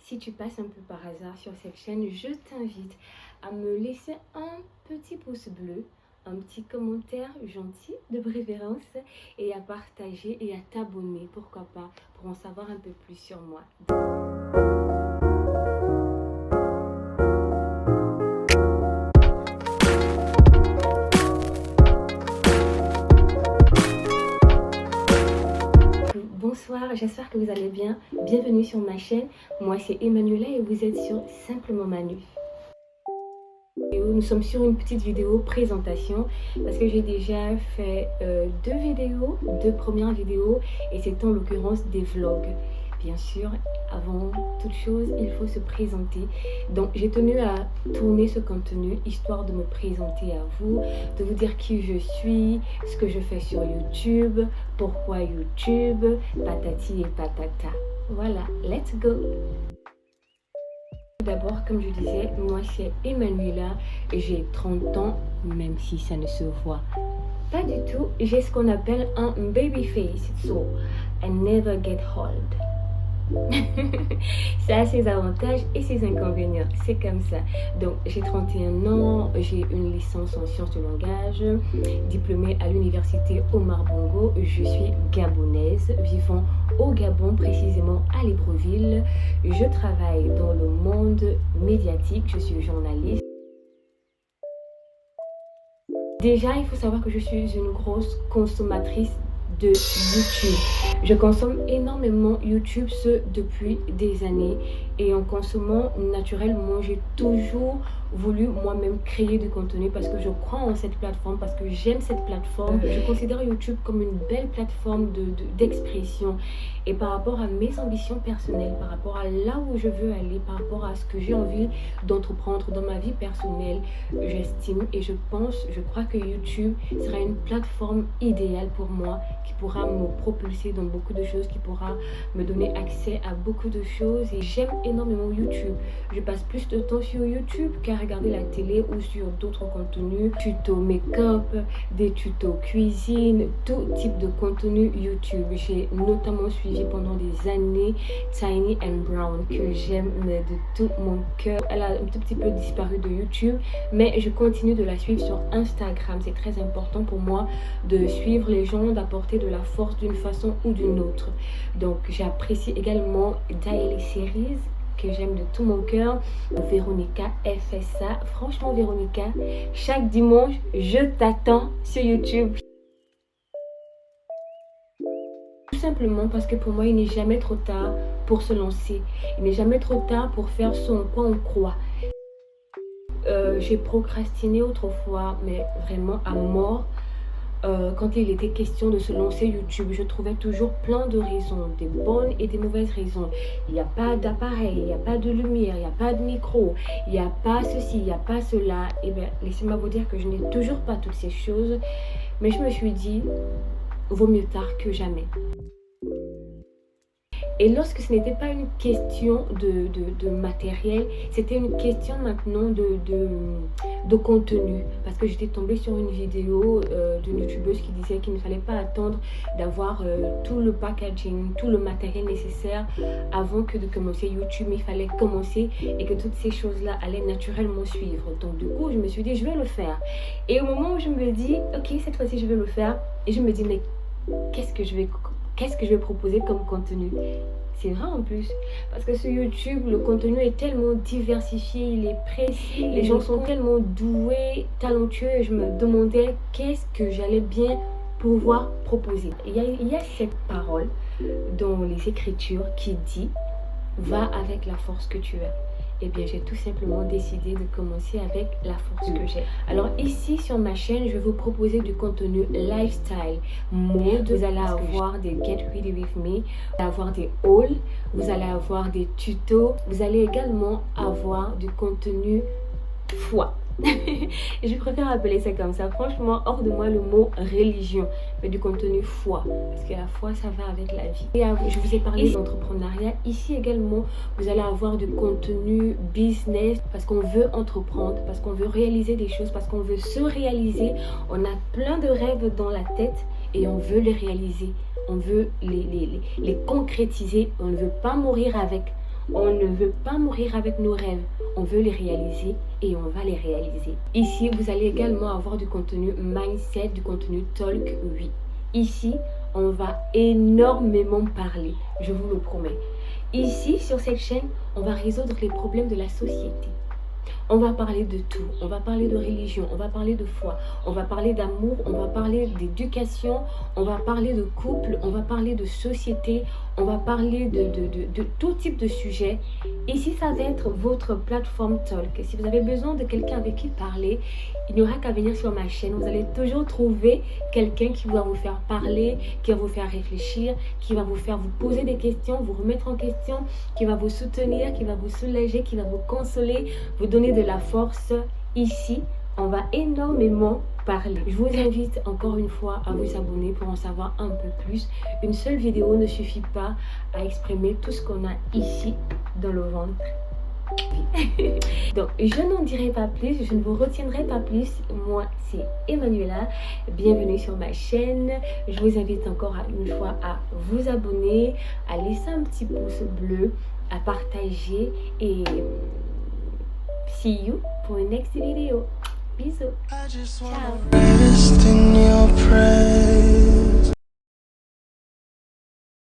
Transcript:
Si tu passes un peu par hasard sur cette chaîne, je t'invite à me laisser un petit pouce bleu, un petit commentaire gentil de préférence et à partager et à t'abonner, pourquoi pas, pour en savoir un peu plus sur moi. Bonsoir, j'espère que vous allez bien. Bienvenue sur ma chaîne. Moi c'est Emmanuela et vous êtes sur Simplement Manu. Nous sommes sur une petite vidéo présentation parce que j'ai déjà fait deux premières vidéos et c'est en l'occurrence des vlogs. Bien sûr, avant toute chose, il faut se présenter. Donc j'ai tenu à tourner ce contenu histoire de me présenter à vous, de vous dire qui je suis, ce que je fais sur YouTube, pourquoi YouTube, patati et patata. Voilà, let's go! D'abord, comme je disais, moi c'est Emmanuela, j'ai 30 ans, même si ça ne se voit pas du tout. J'ai ce qu'on appelle un baby face, so I never get old. Ça a ses avantages et ses inconvénients, c'est comme ça. Donc j'ai 31 ans, j'ai une licence en sciences du langage, diplômée à l'université Omar Bongo. Je suis gabonaise, vivant au Gabon, précisément à Libreville. Je travaille dans le monde médiatique, je suis journaliste. Déjà, il faut savoir que je suis une grosse consommatrice de YouTube. Je consomme énormément YouTube, ce depuis des années, et en consommant naturellement, j'ai toujours voulu moi-même créer du contenu parce que je crois en cette plateforme, parce que j'aime cette plateforme. Je considère YouTube comme une belle plateforme d'expression, et par rapport à mes ambitions personnelles, par rapport à là où je veux aller, par rapport à ce que j'ai envie d'entreprendre dans ma vie personnelle, j'estime et je pense, je crois que YouTube sera une plateforme idéale pour moi, qui pourra me propulser dans beaucoup de choses, qui pourra me donner accès à beaucoup de choses. Et j'aime énormément YouTube. Je passe plus de temps sur YouTube qu'à regarder la télé ou sur d'autres contenus, tutos make-up, des tutos cuisine, tout type de contenu YouTube. J'ai notamment suivi pendant des années Tiny and Brown, que j'aime de tout mon cœur. Elle a un tout petit peu disparu de YouTube, mais je continue de la suivre sur Instagram. C'est très important pour moi de suivre les gens, d'apporter de la force d'une façon ou d'une autre. Donc j'apprécie également Daily Series, que j'aime de tout mon cœur. Véronica, elle fait ça. Franchement Véronica, chaque dimanche je t'attends sur YouTube. Tout simplement parce que pour moi il n'est jamais trop tard pour se lancer. Il n'est jamais trop tard pour faire ce en quoi on croit. J'ai procrastiné autrefois, mais vraiment à mort. Quand il était question de se lancer YouTube, je trouvais toujours plein de raisons, des bonnes et des mauvaises raisons. Il n'y a pas d'appareil, il n'y a pas de lumière, il n'y a pas de micro, il n'y a pas ceci, il n'y a pas cela. Et bien, laissez-moi vous dire que je n'ai toujours pas toutes ces choses, mais je me suis dit, vaut mieux tard que jamais. Et lorsque ce n'était pas une question de matériel, c'était une question maintenant de contenu. Parce que j'étais tombée sur une vidéo d'une youtubeuse qui disait qu'il ne fallait pas attendre d'avoir tout le packaging, tout le matériel nécessaire avant que de commencer YouTube. Il fallait commencer et que toutes ces choses-là allaient naturellement suivre. Donc du coup, je me suis dit, je vais le faire. Et au moment où je me dis, ok, cette fois-ci, je vais le faire. Et je me dis, mais qu'est-ce que je vais proposer comme contenu? C'est vrai en plus, parce que sur YouTube, le contenu est tellement diversifié, il est précis, les gens sont tellement doués, talentueux, et je me demandais qu'est-ce que j'allais bien pouvoir proposer. Il y a cette parole dans les Écritures qui dit « Va avec la force que tu as ». Eh bien, j'ai tout simplement décidé de commencer avec la force que j'ai. Alors ici, sur ma chaîne, je vais vous proposer du contenu lifestyle, mode. Vous allez avoir des Get Ready With Me, vous allez avoir des hauls, vous allez avoir des tutos. Vous allez également avoir du contenu foi. Je préfère appeler ça comme ça. Franchement, hors de moi le mot religion, mais du contenu foi, parce que la foi ça va avec la vie. Et je vous ai parlé d'entrepreneuriat. Ici également vous allez avoir du contenu business, parce qu'on veut entreprendre, parce qu'on veut réaliser des choses, parce qu'on veut se réaliser. On a plein de rêves dans la tête et on veut les réaliser, on veut les concrétiser. On ne veut pas mourir avec, On ne veut pas mourir avec nos rêves. On veut les réaliser et on va les réaliser. Ici, vous allez également avoir du contenu mindset, du contenu talk, oui. Ici, on va énormément parler, je vous le promets. Ici, sur cette chaîne, on va résoudre les problèmes de la société. On va parler de tout. On va parler de religion, on va parler de foi, on va parler d'amour, on va parler d'éducation, on va parler de couple, on va parler de société, on va parler de tout type de sujet. Ici, ça va être votre plateforme Talk. Si vous avez besoin de quelqu'un avec qui parler, il n'y aura qu'à venir sur ma chaîne. Vous allez toujours trouver quelqu'un qui va vous faire parler, qui va vous faire réfléchir, qui va vous faire vous poser des questions, vous remettre en question, qui va vous soutenir, qui va vous soulager, qui va vous consoler, vous donner de la force. Ici, on va énormément parler. Je vous invite encore une fois à vous abonner pour en savoir un peu plus. Une seule vidéo ne suffit pas à exprimer tout ce qu'on a ici dans le ventre. Donc je n'en dirai pas plus, je ne vous retiendrai pas plus. Moi c'est Emmanuela, bienvenue sur ma chaîne. Je vous invite encore une fois à vous abonner, à laisser un petit pouce bleu, à partager et see you pour une next vidéo. Bisous. Ciao.